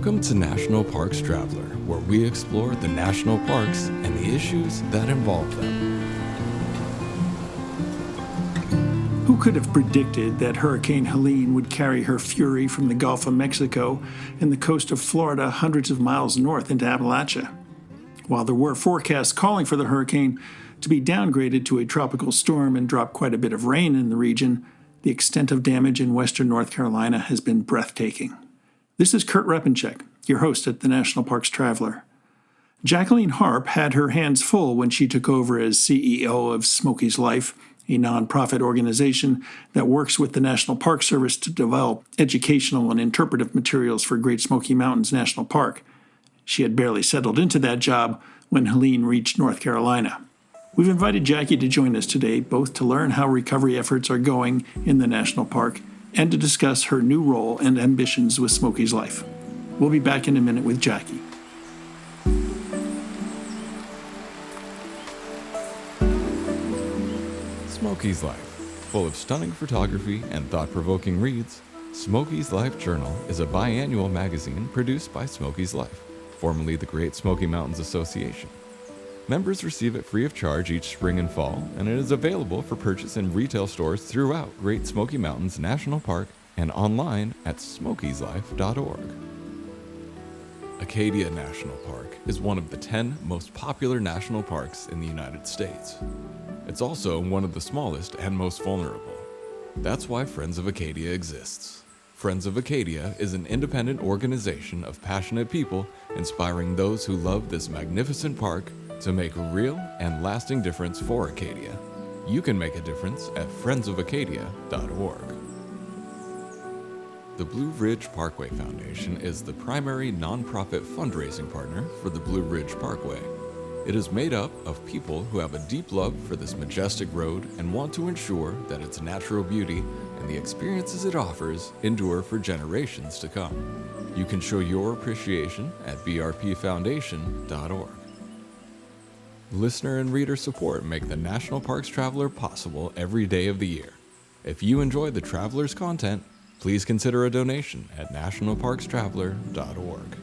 Welcome to National Parks Traveler, where we explore the national parks and the issues that involve them. Who could have predicted that Hurricane Helene would carry her fury from the Gulf of Mexico and the coast of Florida hundreds of miles north into Appalachia? While there were forecasts calling for the hurricane to be downgraded to a tropical storm and drop quite a bit of rain in the region, the extent of damage in western North Carolina has been breathtaking. This is Kurt Repenchek, your host at the National Parks Traveler. Jacqueline Harp had her hands full when she took over as CEO of Smokies Life, a nonprofit organization that works with the National Park Service to develop educational and interpretive materials for Great Smoky Mountains National Park. She had barely settled into that job when Helene reached North Carolina. We've invited Jacki to join us today, both to learn how recovery efforts are going in the national park and to discuss her new role and ambitions with Smokies Life. We'll be back in a minute with Jacki. Smokies Life, full of stunning photography and thought-provoking reads, Smokies Life Journal is a biannual magazine produced by Smokies Life, formerly the Great Smoky Mountains Association. Members receive it free of charge each spring and fall, and it is available for purchase in retail stores throughout Great Smoky Mountains National Park and online at smokieslife.org. Acadia National Park is one of the 10 most popular national parks in the United States. It's also one of the smallest and most vulnerable. That's why Friends of Acadia exists. Friends of Acadia is an independent organization of passionate people inspiring those who love this magnificent park to make a real and lasting difference for Acadia. You can make a difference at friendsofacadia.org. The Blue Ridge Parkway Foundation is the primary nonprofit fundraising partner for the Blue Ridge Parkway. It is made up of people who have a deep love for this majestic road and want to ensure that its natural beauty and the experiences it offers endure for generations to come. You can show your appreciation at brpfoundation.org. Listener and reader support make the National Parks Traveler possible every day of the year. If you enjoy the Traveler's content, please consider a donation at nationalparkstraveler.org.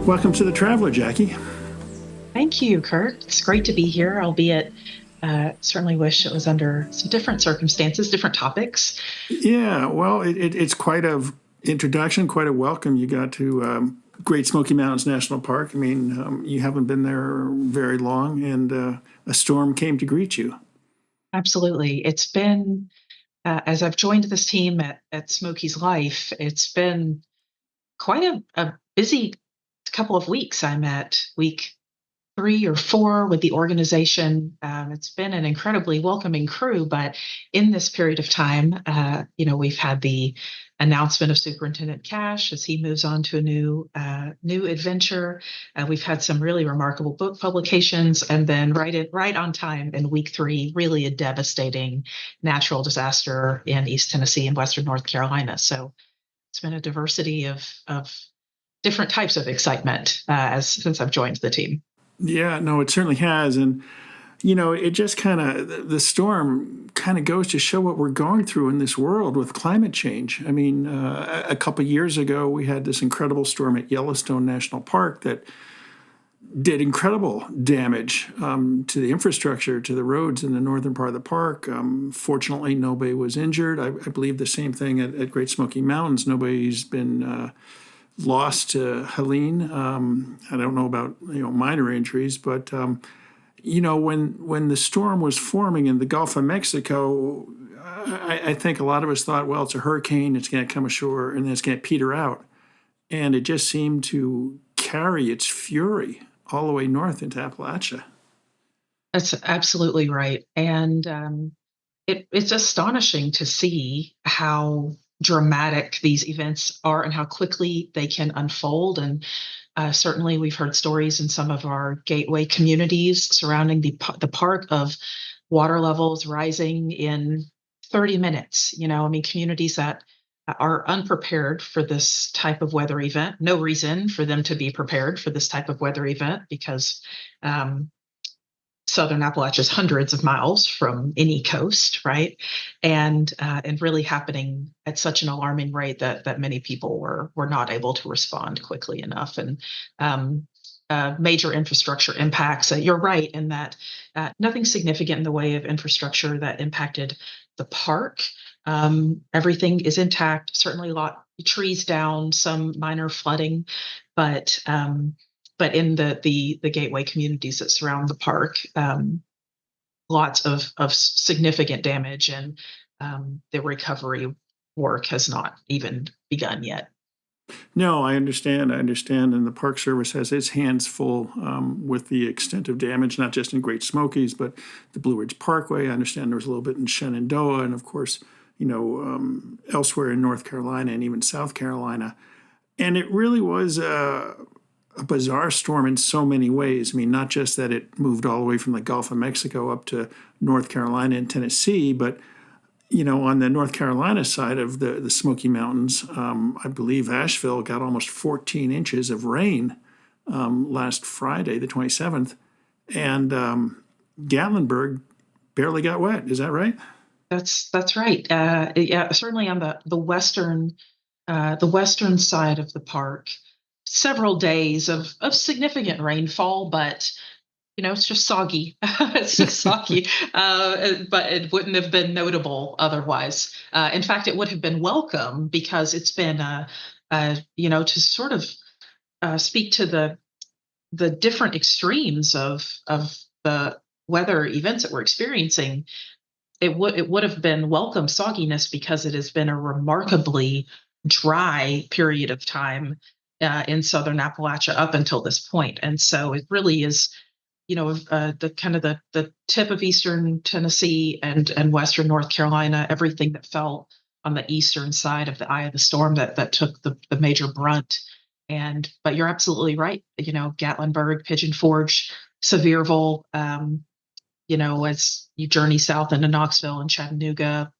Welcome to the Traveler, Jacki. Thank you, Kurt. It's great to be here, albeit certainly wish it was under some different circumstances, different topics. Yeah, well, it's quite a introduction, quite a welcome you got to Great Smoky Mountains National Park. I mean, you haven't been there very long, and a storm came to greet you. Absolutely. It's been, as I've joined this team at Smokies Life, it's been quite a busy couple of weeks. I'm at week 3 or 4 with the organization. It's been an incredibly welcoming crew, but in this period of time, we've had the announcement of Superintendent Cash as he moves on to a new adventure. We've had some really remarkable book publications, and then right on time in week 3, really a devastating natural disaster in East Tennessee and Western North Carolina. So it's been a diversity of different types of excitement since I've joined the team. Yeah, no, it certainly has. And, it just the storm kind of goes to show what we're going through in this world with climate change. I mean, a couple of years ago, we had this incredible storm at Yellowstone National Park that did incredible damage to the infrastructure, to the roads in the northern part of the park. Fortunately, nobody was injured. I believe the same thing at Great Smoky Mountains. Nobody's been lost to Helene. I don't know about minor injuries, but when the storm was forming in the Gulf of Mexico, I think a lot of us thought, well, it's a hurricane, it's going to come ashore, and then it's going to peter out. And it just seemed to carry its fury all the way north into Appalachia. That's absolutely right. And it's astonishing to see how dramatic these events are and how quickly they can unfold. And certainly we've heard stories in some of our gateway communities surrounding the park of water levels rising in 30 minutes. Communities that are unprepared for this type of weather event. No reason for them to be prepared for this type of weather event because Southern Appalachia is hundreds of miles from any coast, right? And really happening at such an alarming rate that many people were not able to respond quickly enough. And major infrastructure impacts. You're right in that nothing significant in the way of infrastructure that impacted the park. Everything is intact. Certainly, a lot trees down, some minor flooding, but in the gateway communities that surround the park, lots of significant damage, and the recovery work has not even begun yet. No, I understand. I understand. And the Park Service has its hands full with the extent of damage, not just in Great Smokies, but the Blue Ridge Parkway. I understand there was a little bit in Shenandoah, and of course, elsewhere in North Carolina and even South Carolina. And it really was a bizarre storm in so many ways. I mean, not just that it moved all the way from the Gulf of Mexico up to North Carolina and Tennessee, but on the North Carolina side of the Smoky Mountains, I believe Asheville got almost 14 inches of rain last Friday, the 27th, and Gatlinburg barely got wet. Is that right? That's right. Yeah, certainly on the western side of the park, several days of significant rainfall, but it's just soggy. It's just soggy, but it wouldn't have been notable otherwise. In fact, it would have been welcome because it's been, to sort of speak to the different extremes of the weather events that we're experiencing. It would have been welcome sogginess because it has been a remarkably dry period of time in southern Appalachia up until this point, and so it really is the kind of the tip of eastern Tennessee and western North Carolina, everything that fell on the eastern side of the eye of the storm that took the major brunt. But you're absolutely right. Gatlinburg, Pigeon Forge, Sevierville. As you journey south into Knoxville and Chattanooga,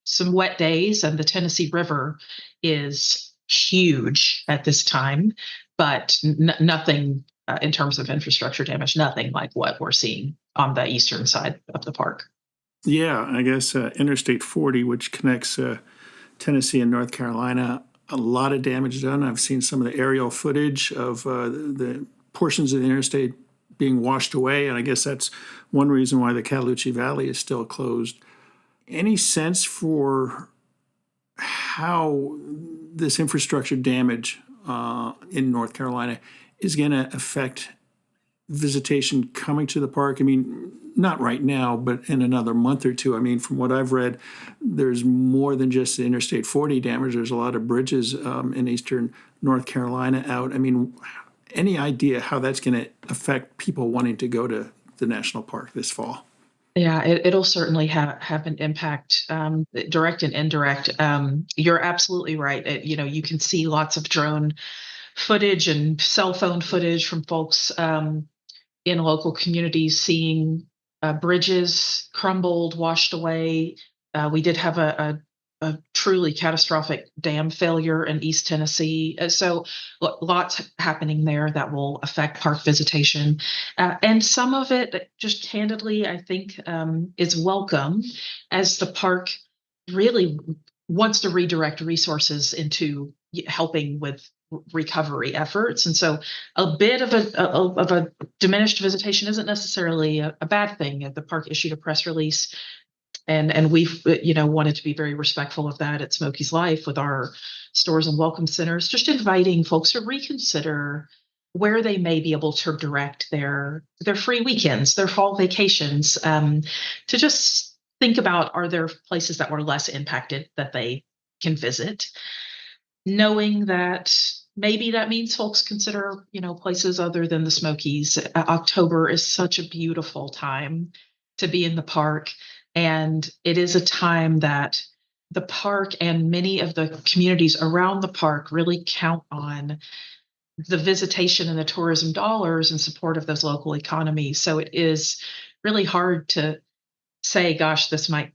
some wet days, and the Tennessee River is huge at this time, but nothing in terms of infrastructure damage, nothing like what we're seeing on the eastern side of the park. Yeah, I guess Interstate 40, which connects Tennessee and North Carolina, a lot of damage done. I've seen some of the aerial footage of the portions of the interstate being washed away, and I guess that's one reason why the Cataloochee Valley is still closed. Any sense for how this infrastructure damage in North Carolina is going to affect visitation coming to the park? I mean, not right now, but in another month or two. I mean, from what I've read, there's more than just the Interstate 40 damage. There's a lot of bridges in eastern North Carolina out. I mean, any idea how that's going to affect people wanting to go to the national park this fall? Yeah, it'll certainly have an impact, direct and indirect. You're absolutely right. You can see lots of drone footage and cell phone footage from folks in local communities seeing bridges crumbled, washed away. We did have a truly catastrophic dam failure in East Tennessee. So lots happening there that will affect park visitation. And some of it, just candidly, I think is welcome as the park really wants to redirect resources into helping with recovery efforts. And so a bit of a diminished visitation isn't necessarily a bad thing. The park issued a press release, and we've wanted to be very respectful of that at Smokies Life with our stores and welcome centers, just inviting folks to reconsider where they may be able to direct their free weekends, their fall vacations, to just think about, are there places that were less impacted that they can visit, knowing that maybe that means folks consider places other than the Smokies. October is such a beautiful time to be in the park. And it is a time that the park and many of the communities around the park really count on the visitation and the tourism dollars in support of those local economies. So it is really hard to say, gosh, this might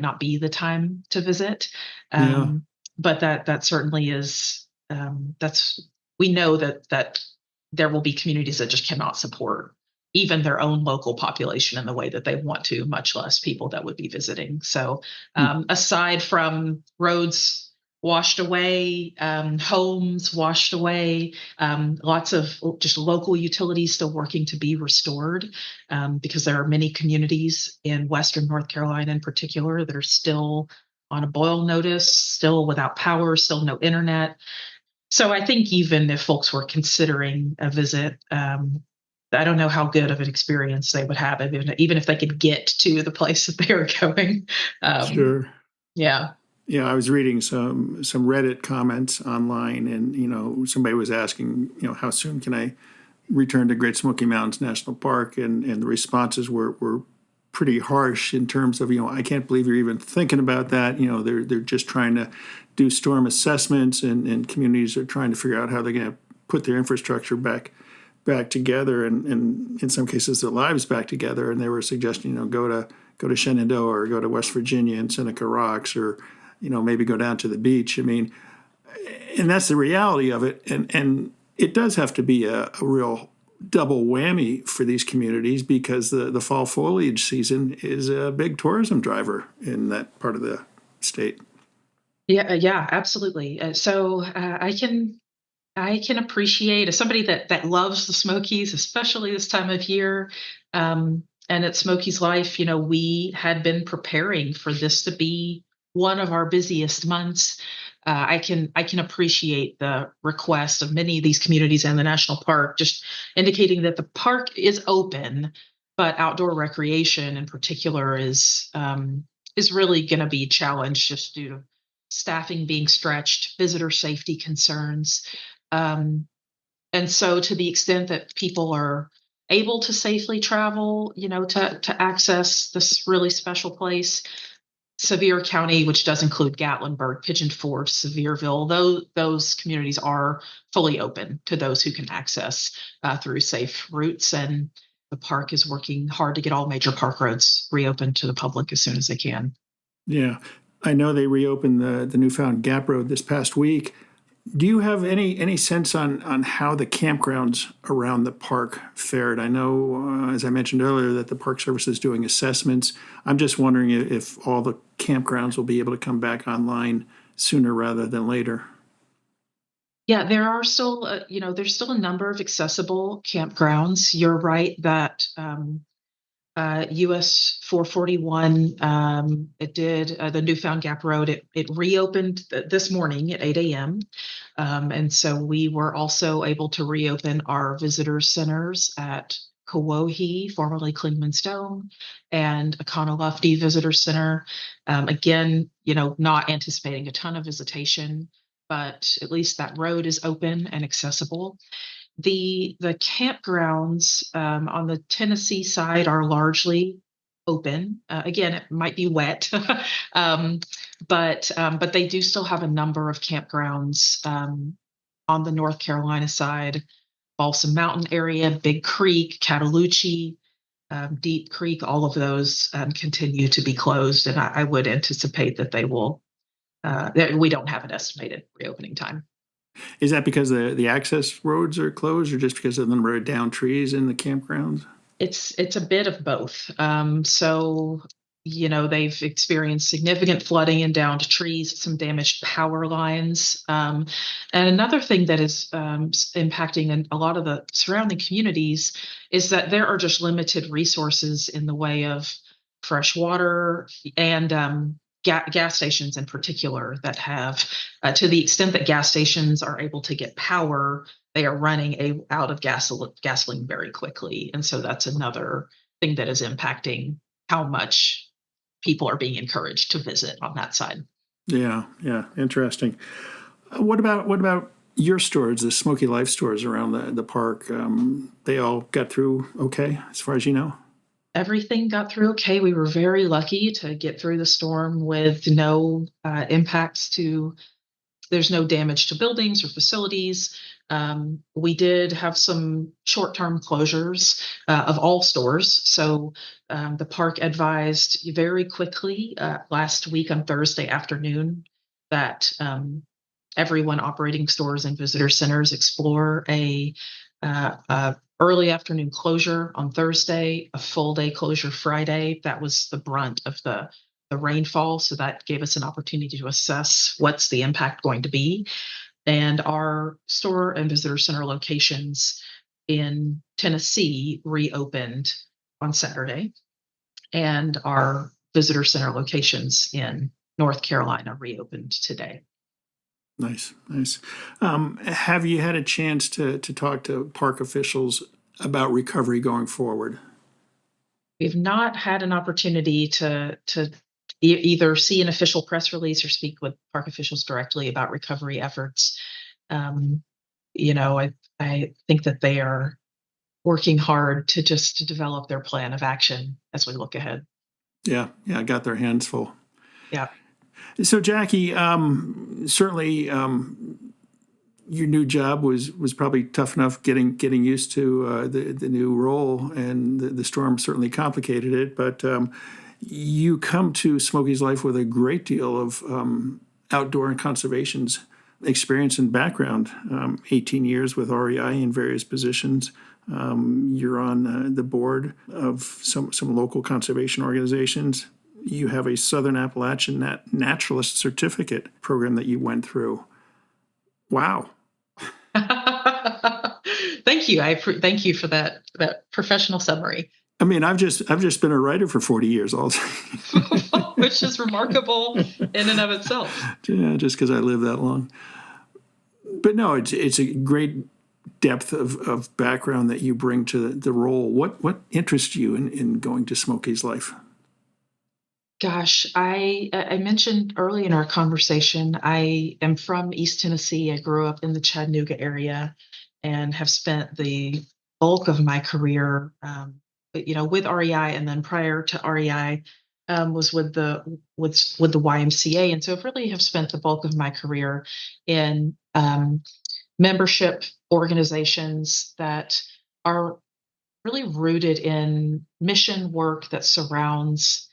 not be the time to visit. Yeah. But that certainly is, we know that there will be communities that just cannot support even their own local population in the way that they want to, much less people that would be visiting. So, aside from roads washed away, homes washed away, lots of just local utilities still working to be restored, because there are many communities in Western North Carolina in particular that are still on a boil notice, still without power, still no internet. So I think even if folks were considering a visit, I don't know how good of an experience they would have, even if they could get to the place that they are going. Sure. Yeah. Yeah, I was reading some Reddit comments online, and somebody was asking, how soon can I return to Great Smoky Mountains National Park, and the responses were pretty harsh in terms of, I can't believe you're even thinking about that. They're just trying to do storm assessments, and communities are trying to figure out how they're going to put their infrastructure back together, and in some cases their lives back together. And they were suggesting, go to Shenandoah, or go to West Virginia and Seneca Rocks, or maybe go down to the beach. I mean, and that's the reality of it. And it does have to be a real double whammy for these communities, because the fall foliage season is a big tourism driver in that part of the state. Yeah, yeah, absolutely. I can appreciate, as somebody that loves the Smokies, especially this time of year. And at Smokies Life, we had been preparing for this to be one of our busiest months. I can appreciate the request of many of these communities and the national park, just indicating that the park is open, but outdoor recreation in particular is really going to be challenged just due to staffing being stretched, visitor safety concerns. Um, and so, to the extent that people are able to safely travel, to access this really special place, Sevier County, which does include Gatlinburg, Pigeon Forge, Sevierville, those communities are fully open to those who can access through safe routes. And the park is working hard to get all major park roads reopened to the public as soon as they can. Yeah, I know they reopened the newfound Gap Road this past week. Do you have any sense on how the campgrounds around the park fared? I know, as I mentioned earlier, that the Park Service is doing assessments. I'm just wondering if all the campgrounds will be able to come back online sooner rather than later. Yeah, there are still, there's still a number of accessible campgrounds. You're right that US 441, it did the Newfound Gap Road. It reopened this morning at 8 a.m. And so we were also able to reopen our visitor centers at Kawohe, formerly Klingman's Dome, and Econolofty Visitor Center. Again, not anticipating a ton of visitation, but at least that road is open and accessible. The campgrounds on the Tennessee side are largely open. Again, it might be wet, um, but they do still have a number of campgrounds on the North Carolina side, Balsam Mountain area, Big Creek, Cataloochee, Deep Creek. All of those continue to be closed, and I would anticipate that they will. That we don't have an estimated reopening time. Is that because the access roads are closed, or just because of the number of downed trees in the campgrounds? It's a bit of both. So, they've experienced significant flooding and downed trees, some damaged power lines. And another thing that is impacting a lot of the surrounding communities is that there are just limited resources in the way of fresh water and gas stations in particular that have, to the extent that gas stations are able to get power, they are running out of gasoline very quickly. And so that's another thing that is impacting how much people are being encouraged to visit on that side. Yeah, yeah, interesting. What about your stores, the Smoky Life stores around the park? They all got through okay, as far as you know? Everything got through okay. We were very lucky to get through the storm with no impacts to there's no damage to buildings or facilities. We did have some short-term closures of all stores. So the park advised very quickly last week on Thursday afternoon that everyone operating stores and visitor centers explore a early afternoon closure on Thursday, a full day closure Friday. That was the brunt of the rainfall. So that gave us an opportunity to assess what's the impact going to be. And our store and visitor center locations in Tennessee reopened on Saturday, and our visitor center locations in North Carolina reopened today. Nice, nice. Have you had a chance to talk to park officials about recovery going forward? We've not had an opportunity to either see an official press release or speak with park officials directly about recovery efforts. Um, I think that they are working hard to develop their plan of action as we look ahead. Yeah, yeah, got their hands full. Yeah. So, Jackie, certainly your new job was probably tough enough getting used to the new role, and the storm certainly complicated it. But you come to Smokies Life with a great deal of outdoor and conservation's experience and background. 18 years with REI in various positions. You're on the board of some local conservation organizations. You have a Southern Appalachian Naturalist Certificate program that you went through. Wow. Thank you. Thank you for that professional summary. I mean, I've just been a writer for 40 years, also. Which is remarkable in and of itself. Yeah, just because I live that long. But no, it's a great depth of background that you bring to the role. What interests you in going to Smokies Life? Gosh, I mentioned early in our conversation, I am from East Tennessee. I grew up in the Chattanooga area and have spent the bulk of my career, with REI, and then prior to REI, was with the YMCA, and so I've really have spent the bulk of my career in membership organizations that are really rooted in mission work that surrounds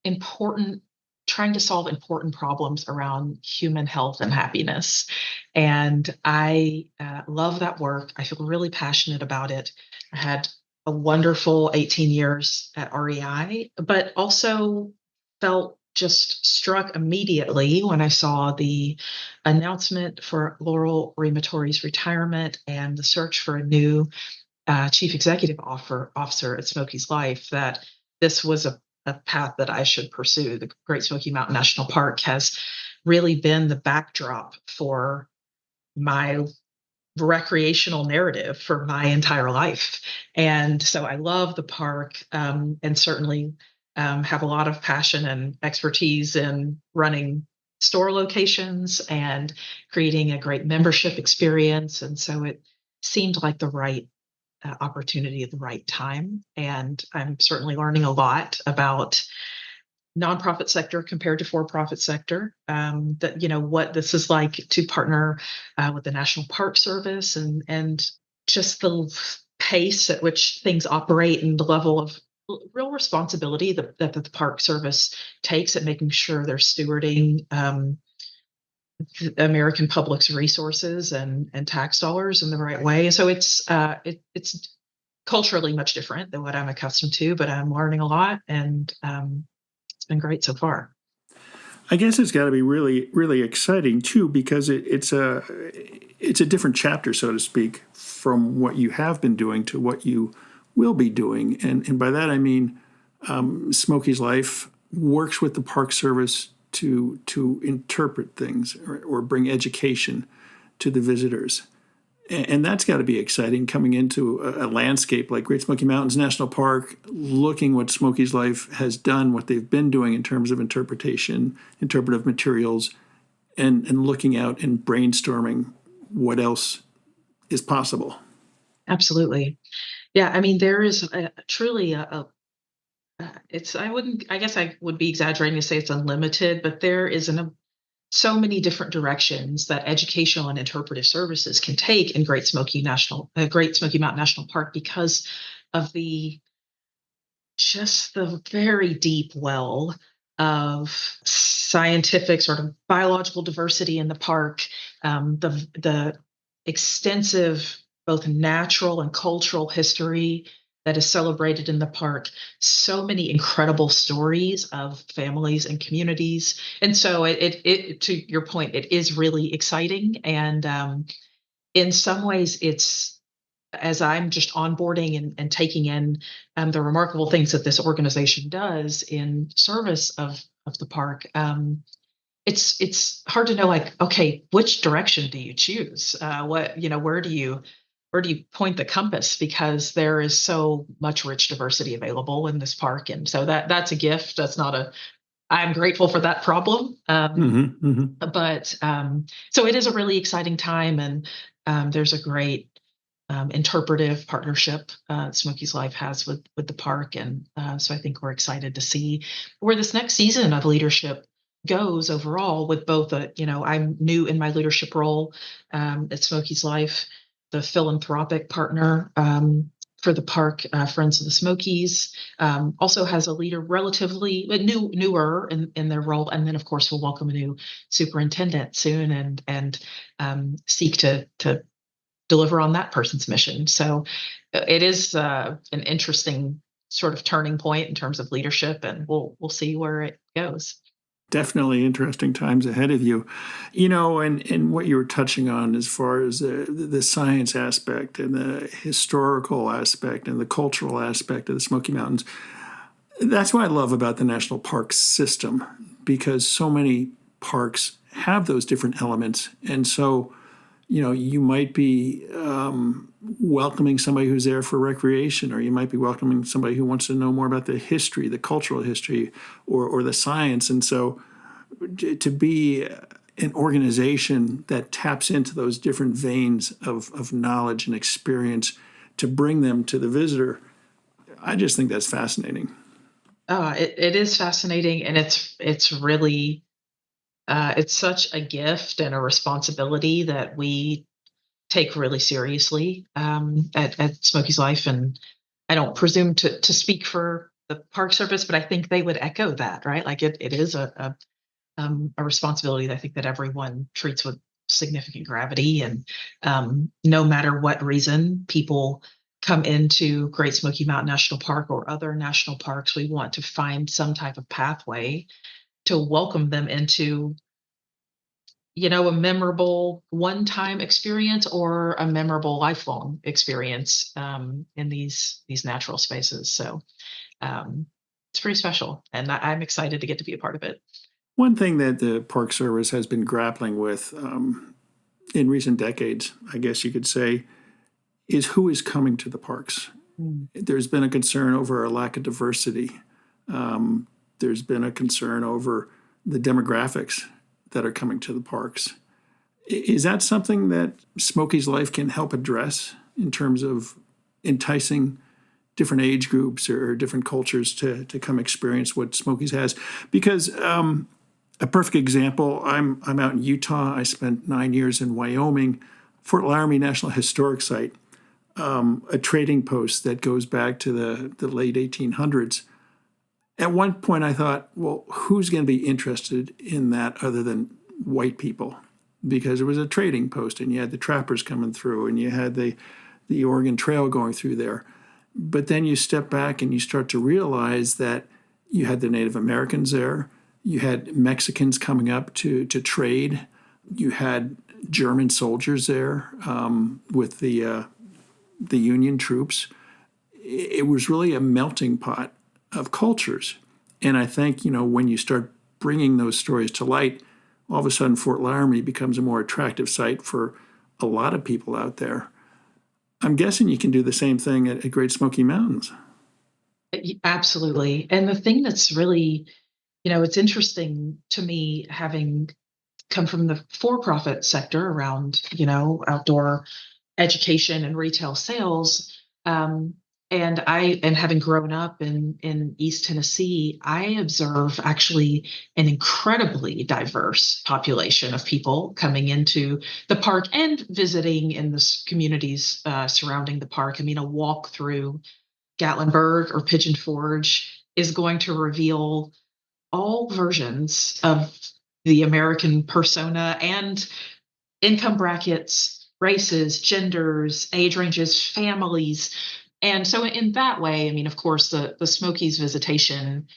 important trying to solve important problems around human health and happiness. And I love that work. I feel really passionate about it. I had a wonderful 18 years at REI, but also felt just struck immediately when I saw the announcement for Laurel Rematory's retirement and the search for a new chief executive officer at Smokies Life, that this was a path that I should pursue. The Great Smoky Mountain National Park has really been the backdrop for my recreational narrative for my entire life. And so I love the park, and certainly have a lot of passion and expertise in running store locations and creating a great membership experience. And so it seemed like the right opportunity at the right time. And I'm certainly learning a lot about nonprofit sector compared to for-profit sector. That what this is like to partner with the National Park Service, and just the pace at which things operate and the level of real responsibility that the Park Service takes at making sure they're stewarding the American public's resources and tax dollars in the right way. So it's culturally much different than what I'm accustomed to, but I'm learning a lot, and it's been great so far. I guess it's got to be really, really exciting too, because it's a different chapter, so to speak, from what you have been doing to what you will be doing, and by that I mean Smokies Life works with the Park Service to interpret things or bring education to the visitors. And that's got to be exciting, coming into a landscape like Great Smoky Mountains National Park, looking what Smokies Life has done, what they've been doing in terms of interpretation, interpretive materials, and looking out and brainstorming what else is possible. Absolutely. Yeah, I mean, there is truly I guess I would be exaggerating to say it's unlimited, but there is so many different directions that educational and interpretive services can take in Great Smoky Mountain National Park, because of the very deep well of scientific sort of biological diversity in the park, the extensive both natural and cultural history that is celebrated in the park. So many incredible stories of families and communities. And so it to your point, it is really exciting. And in some ways, it's as I'm just onboarding and taking in the remarkable things that this organization does in service of the park. It's hard to know, like, okay, which direction do you choose? Where do you point the compass? Because there is so much rich diversity available in this park, and so that's a gift. That's not a. I'm grateful for that problem. But so it is a really exciting time, and there's a great interpretive partnership Smokies Life has with the park, and so I think we're excited to see where this next season of leadership goes overall. With both, I'm new in my leadership role at Smokies Life, the philanthropic partner. For the park, Friends of the Smokies also has a leader relatively newer in their role, and then of course we'll welcome a new superintendent soon, and seek to deliver on that person's mission. So it is an interesting sort of turning point in terms of leadership, and we'll see where it goes. Definitely interesting times ahead of you. And what you were touching on as far as the science aspect and the historical aspect and the cultural aspect of the Smoky Mountains, that's what I love about the national park system, because so many parks have those different elements. And so, you might be welcoming somebody who's there for recreation, or you might be welcoming somebody who wants to know more about the history, the cultural history, or the science. And so to be an organization that taps into those different veins of knowledge and experience to bring them to the visitor, I just think that's fascinating. It is fascinating, and it's really it's such a gift and a responsibility that we take really seriously at Smokies Life. And I don't presume to speak for the Park Service, but I think they would echo that, right? Like it is a responsibility that I think that everyone treats with significant gravity. And no matter what reason people come into Great Smoky Mountain National Park or other national parks, we want to find some type of pathway to welcome them into a memorable one-time experience or a memorable lifelong experience in these natural spaces. So it's pretty special, and I'm excited to get to be a part of it. One thing that the Park Service has been grappling with in recent decades, I guess you could say, is who is coming to the parks. There's been a concern over a lack of diversity. There's been a concern over the demographics that are coming to the parks. Is that something that Smokies Life can help address in terms of enticing different age groups or different cultures to come experience what Smokies has? Because a perfect example, I'm out in Utah. I spent 9 years in Wyoming, Fort Laramie National Historic Site, a trading post that goes back to the late 1800s. At one point, I thought, well, who's going to be interested in that other than white people? Because it was a trading post, and you had the trappers coming through, and you had the Oregon Trail going through there. But then you step back and you start to realize that you had the Native Americans there, you had Mexicans coming up to trade, you had German soldiers there with the Union troops. It was really a melting pot of cultures. And I think, when you start bringing those stories to light, all of a sudden Fort Laramie becomes a more attractive site for a lot of people out there. I'm guessing you can do the same thing at Great Smoky Mountains. Absolutely. And the thing that's really, it's interesting to me, having come from the for-profit sector around, outdoor education and retail sales. And having grown up in East Tennessee, I observe actually an incredibly diverse population of people coming into the park and visiting in the communities surrounding the park. I mean, a walk through Gatlinburg or Pigeon Forge is going to reveal all versions of the American persona and income brackets, races, genders, age ranges, families. And so in that way, I mean, of course, the Smokies visitation,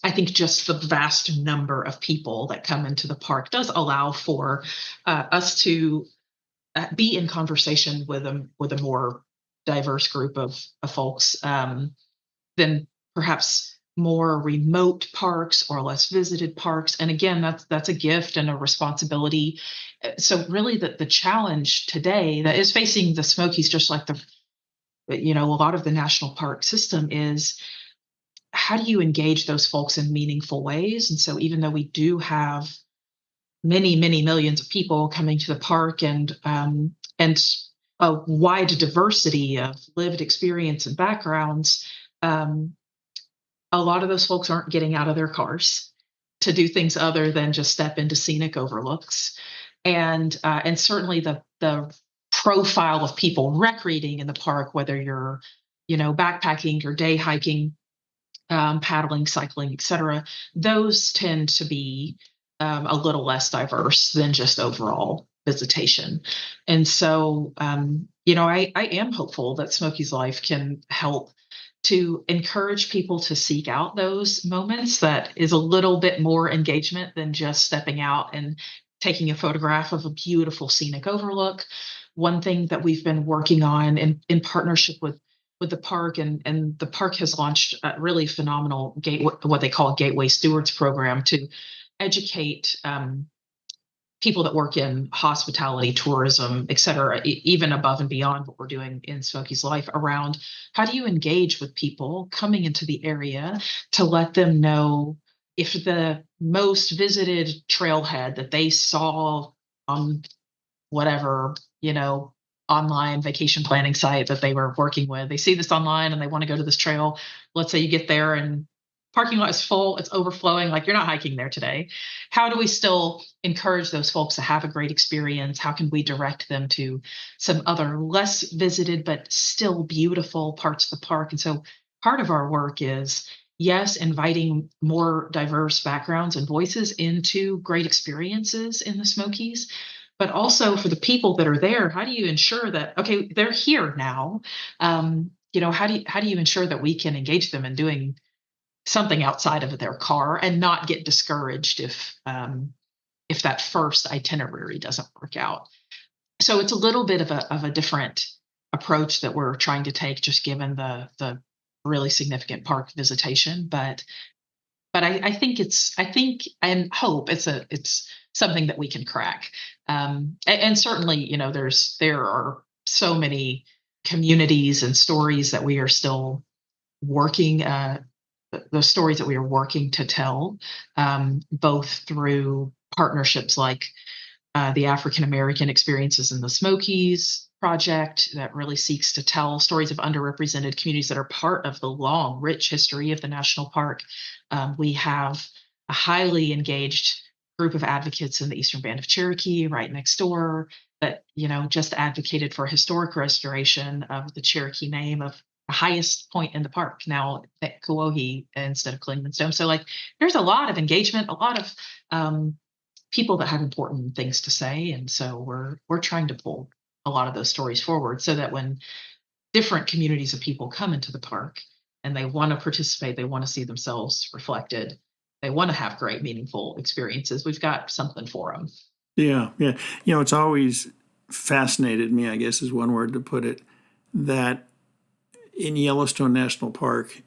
I think just the vast number of people that come into the park does allow for us to be in conversation with a more diverse group of folks than perhaps more remote parks or less visited parks. And again, that's a gift and a responsibility. So really, the challenge today that is facing the Smokies, just like a lot of the national park system, is how do you engage those folks in meaningful ways? And so even though we do have many, many millions of people coming to the park and a wide diversity of lived experience and backgrounds, um, a lot of those folks aren't getting out of their cars to do things other than just step into scenic overlooks. And certainly the profile of people recreating in the park, whether you're backpacking or day hiking, paddling, cycling, etc., those tend to be a little less diverse than just overall visitation. And so, I am hopeful that Smokies Life can help to encourage people to seek out those moments that is a little bit more engagement than just stepping out and taking a photograph of a beautiful scenic overlook. One thing that we've been working on in partnership with the park, and the park has launched a really phenomenal what they call a Gateway Stewards program to educate people that work in hospitality, tourism, et cetera, even above and beyond what we're doing in Smokies Life, around how do you engage with people coming into the area to let them know if the most visited trailhead that they saw on whatever, online vacation planning site that they were working with. They see this online and they want to go to this trail. Let's say you get there and parking lot is full, it's overflowing, like you're not hiking there today. How do we still encourage those folks to have a great experience? How can we direct them to some other less visited but still beautiful parts of the park? And so part of our work is, yes, inviting more diverse backgrounds and voices into great experiences in the Smokies, but also for the people that are there, how do you ensure that, okay, they're here now? How do you ensure that we can engage them in doing something outside of their car and not get discouraged if that first itinerary doesn't work out? So it's a little bit of a different approach that we're trying to take, just given the really significant park visitation. But I think and hope it's something that we can crack. And certainly, there are so many communities and stories that we are still working, the stories that we are working to tell, both through partnerships like the African American Experiences in the Smokies project that really seeks to tell stories of underrepresented communities that are part of the long, rich history of the national park. We have a highly engaged group of advocates in the Eastern Band of Cherokee right next door that, just advocated for historic restoration of the Cherokee name of the highest point in the park, now at Kuohi instead of Clingman's. So like there's a lot of engagement, a lot of people that have important things to say. And so we're trying to pull a lot of those stories forward so that when different communities of people come into the park and they want to participate, they want to see themselves reflected, they want to have great, meaningful experiences, we've got something for them. Yeah, yeah. It's always fascinated me, I guess is one word to put it, that in Yellowstone National Park,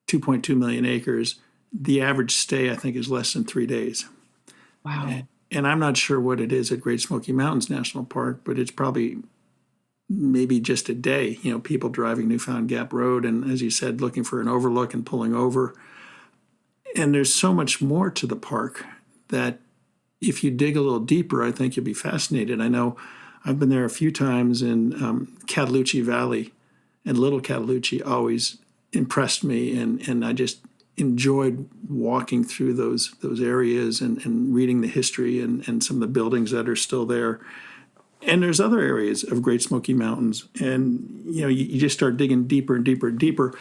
2.2 million acres, the average stay, I think, is less than 3 days. Wow. And I'm not sure what it is at Great Smoky Mountains National Park, but it's probably maybe just a day, people driving Newfound Gap Road and, as you said, looking for an overlook and pulling over. And there's so much more to the park that if you dig a little deeper, I think you'll be fascinated. I know I've been there a few times, in Cataloochee Valley, and Little Cataloochee always impressed me, and I just enjoyed walking through those areas and reading the history and some of the buildings that are still there. And there's other areas of Great Smoky Mountains, and you just start digging deeper and deeper and deeper.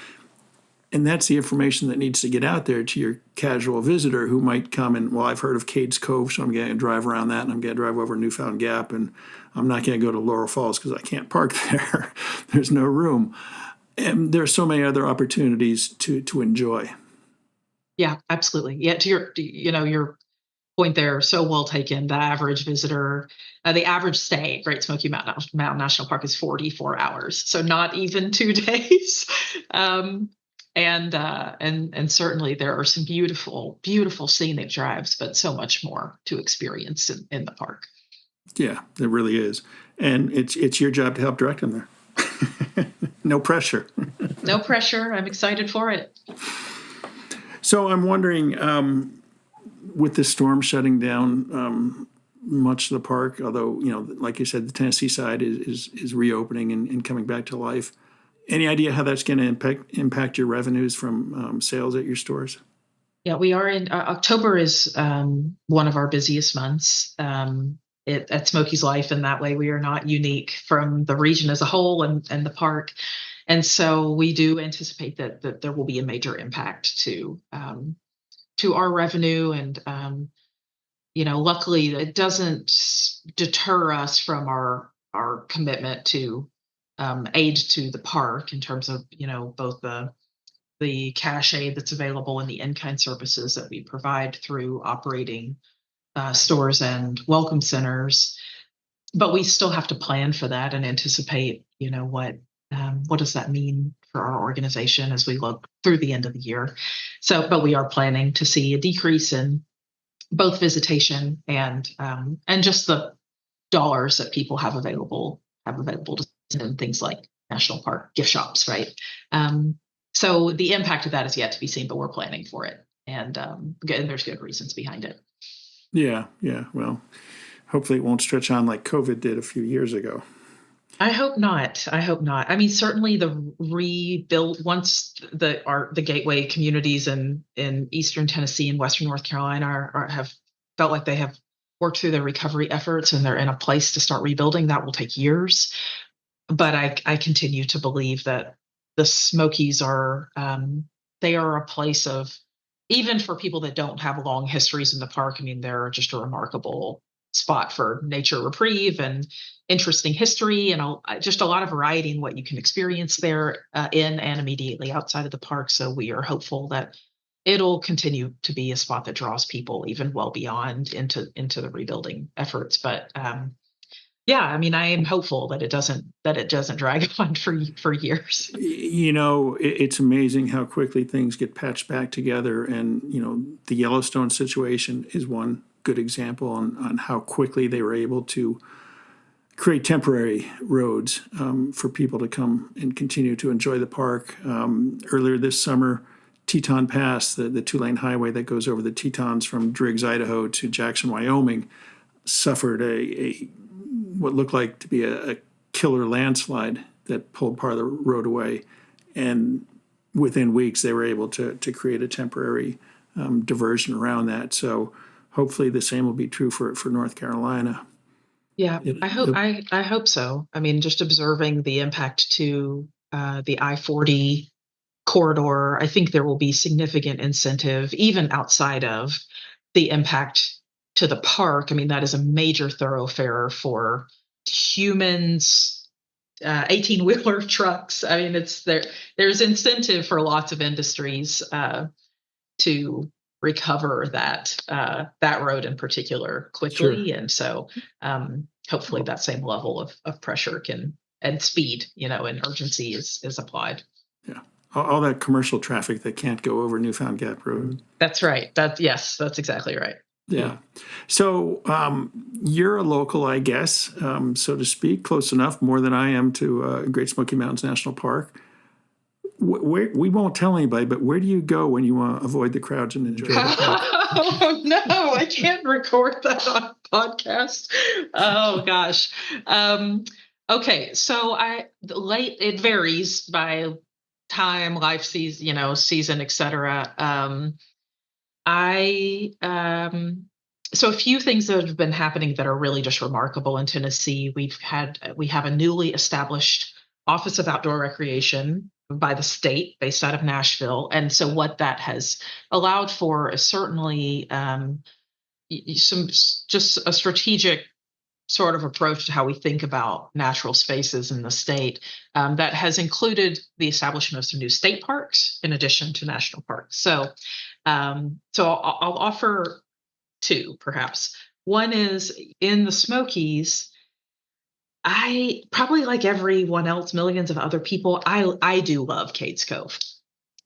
And that's the information that needs to get out there to your casual visitor who might come and, well, I've heard of Cades Cove, so I'm going to drive around that, and I'm going to drive over Newfound Gap, and I'm not going to go to Laurel Falls because I can't park there. There's no room. And there are so many other opportunities to enjoy. Yeah, absolutely. Yeah, to your point there, so well taken. The average visitor, the average stay at Great Smoky Mountain National Park is 44 hours, so not even 2 days. Um, and certainly there are some beautiful, beautiful scenic drives, but so much more to experience in the park. Yeah, it really is. And it's your job to help direct them there. No pressure. No pressure. I'm excited for it. So I'm wondering, with the storm shutting down much of the park, although, like you said, the Tennessee side is reopening and coming back to life. Any idea how that's going to impact your revenues from sales at your stores? Yeah, we are in October is one of our busiest months at Smokies Life, and that way we are not unique from the region as a whole and the park. And so we do anticipate that there will be a major impact to our revenue. And luckily, it doesn't deter us from our commitment to aid to the park in terms of both the cash aid that's available and the in-kind services that we provide through operating stores and welcome centers. But we still have to plan for that and anticipate, what does that mean for our organization as we look through the end of the year. So, but we are planning to see a decrease in both visitation and just the dollars that people have available to spend things like national park gift shops, right? So the impact of that is yet to be seen, but we're planning for it, and there's good reasons behind it. Yeah. Well, hopefully it won't stretch on like COVID did a few years ago. I hope not. I mean, certainly the rebuild once the gateway communities in Eastern Tennessee and Western North Carolina have felt like they have worked through their recovery efforts and they're in a place to start rebuilding. That will take years, but I continue to believe that the Smokies are they are a place of, even for people that don't have long histories in the park. I mean, they're just a remarkable spot for nature reprieve and interesting history and just a lot of variety in what you can experience there in and immediately outside of the park. So we are hopeful that it'll continue to be a spot that draws people even well beyond into the rebuilding efforts. But yeah, I mean, I am hopeful that it doesn't drag on for years. It's amazing how quickly things get patched back together, and the Yellowstone situation is one good example on how quickly they were able to create temporary roads for people to come and continue to enjoy the park. Earlier this summer, Teton Pass, the two-lane highway that goes over the Tetons from Driggs, Idaho to Jackson, Wyoming, suffered a what looked like to be a killer landslide that pulled part of the road away. And within weeks, they were able to create a temporary diversion around that. So hopefully the same will be true for North Carolina. Yeah, I hope so. I mean, just observing the impact to the I-40 corridor, I think there will be significant incentive, even outside of the impact to the park. I mean, that is a major thoroughfare for humans, 18-wheeler trucks. I mean, there's incentive for lots of industries to recover that road in particular quickly. Sure. And so hopefully that same level of pressure and speed, and urgency is applied. Yeah. All that commercial traffic that can't go over Newfound Gap Road. That's right. That's exactly right. Yeah. So you're a local, I guess, so to speak, close enough, more than I am to Great Smoky Mountains National Park. We won't tell anybody, but where do you go when you want to avoid the crowds and enjoy the park? Oh, no, I can't record that on podcast. Oh, gosh. Okay, so it varies by time, life season, etc. So a few things that have been happening that are really just remarkable in Tennessee. We have a newly established Office of Outdoor Recreation, by the state based out of Nashville. And so what that has allowed for is certainly just a strategic sort of approach to how we think about natural spaces in the state, that has included the establishment of some new state parks in addition to national parks. So I'll offer two, perhaps. One is in the Smokies. I probably, like everyone else, millions of other people, I do love Cades Cove.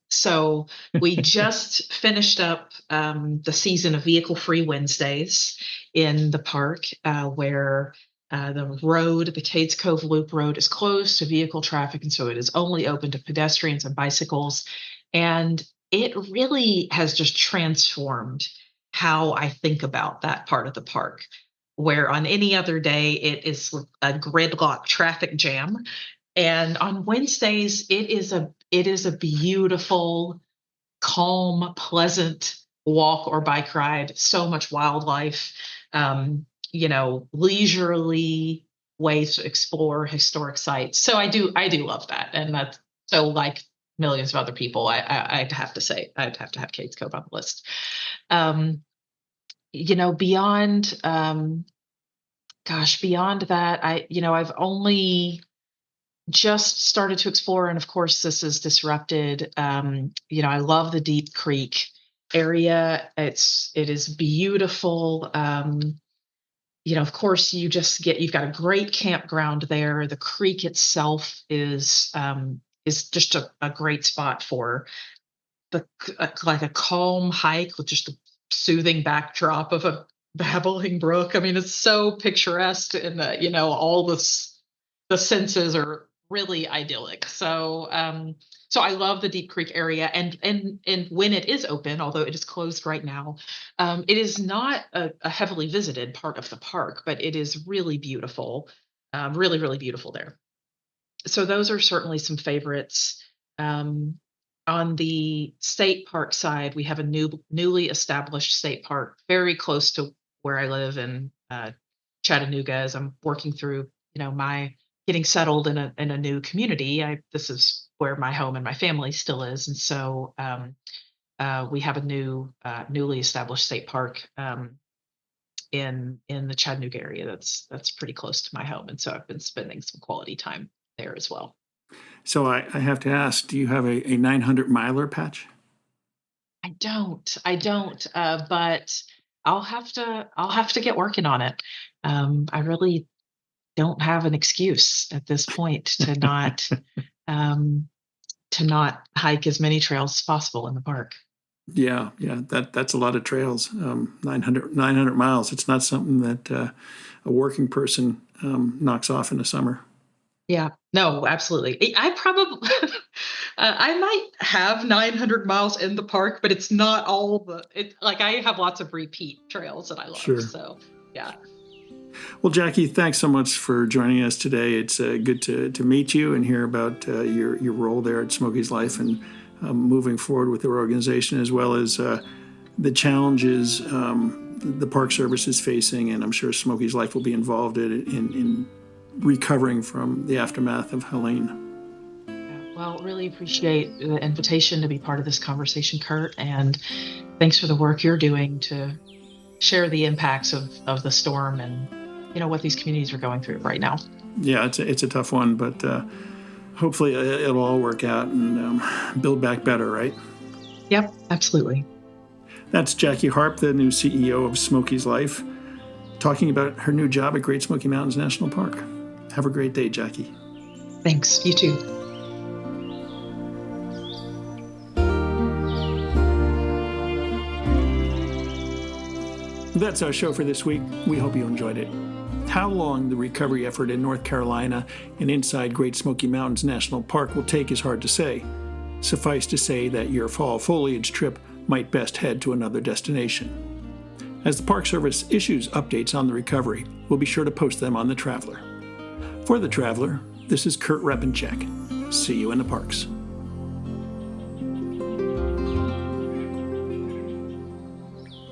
So we just finished up the season of vehicle-free Wednesdays in the park, where the Cades Cove Loop Road is closed to vehicle traffic, and so it is only open to pedestrians and bicycles. And it really has just transformed how I think about that part of the park, where on any other day it is a gridlock traffic jam. And on Wednesdays, it is a beautiful, calm, pleasant walk or bike ride. So much wildlife, leisurely ways to explore historic sites. So I do love that, and that's so, like millions of other people. I'd have to say I'd have to have Cades Cove on the list. Beyond beyond that, I've only just started to explore, and of course this is disrupted. I love the Deep Creek area. It is beautiful. Of course you've got a great campground there. The creek itself is just a great spot for like a calm hike with just a soothing backdrop of a babbling brook. I mean, it's so picturesque, and all the senses are really idyllic. So I love the Deep Creek area, and when it is open, although it is closed right now, it is not a heavily visited part of the park, but it is really beautiful, really, really beautiful there. So those are certainly some favorites. On the state park side, we have a newly established state park very close to where I live in Chattanooga. As I'm working through, my getting settled in a new community, this is where my home and my family still is, and so we have a newly established state park in the Chattanooga area that's pretty close to my home, and so I've been spending some quality time there as well. So I have to ask, do you have a 900 miler patch? I don't, but I'll have to get working on it. I really don't have an excuse at this point um, to not hike as many trails as possible in the park. Yeah, that's a lot of trails. 900 miles. It's not something that a working person knocks off in the summer. Yeah, no, absolutely. I probably I might have 900 miles in the park, but it's not like I have lots of repeat trails that I love. Sure. So yeah. Well, Jackie, thanks so much for joining us today. It's good to meet you and hear about your role there at Smokies Life, and moving forward with your organization, as well as the challenges the Park Service is facing, and I'm sure Smokies Life will be involved in recovering from the aftermath of Helene. Well, really appreciate the invitation to be part of this conversation, Kurt, and thanks for the work you're doing to share the impacts of the storm and what these communities are going through right now. Yeah, it's a tough one, but hopefully it'll all work out and build back better, right? Yep, absolutely. That's Jacqueline Harp, the new CEO of Smokies Life, talking about her new job at Great Smoky Mountains National Park. Have a great day, Jackie. Thanks. You too. That's our show for this week. We hope you enjoyed it. How long the recovery effort in North Carolina and inside Great Smoky Mountains National Park will take is hard to say. Suffice to say that your fall foliage trip might best head to another destination. As the Park Service issues updates on the recovery, we'll be sure to post them on The Traveler. For The Traveler, this is Kurt Repenchek. See you in the parks.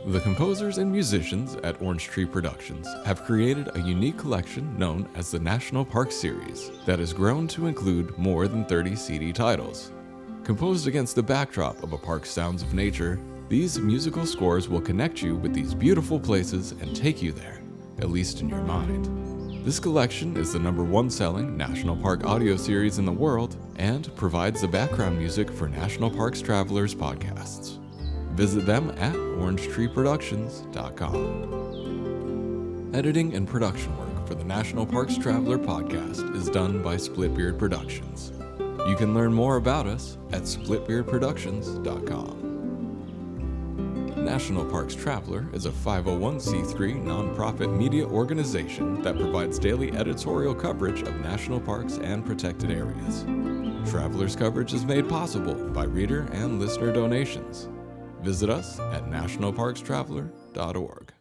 The composers and musicians at Orange Tree Productions have created a unique collection known as the National Park Series that has grown to include more than 30 CD titles. Composed against the backdrop of a park's sounds of nature, these musical scores will connect you with these beautiful places and take you there, at least in your mind. This collection is the #1 selling National Park audio series in the world and provides the background music for National Parks Travelers podcasts. Visit them at orangetreeproductions.com. Editing and production work for the National Parks Traveler podcast is done by Splitbeard Productions. You can learn more about us at splitbeardproductions.com. National Parks Traveler is a 501c3 nonprofit media organization that provides daily editorial coverage of national parks and protected areas. Traveler's coverage is made possible by reader and listener donations. Visit us at nationalparkstraveler.org.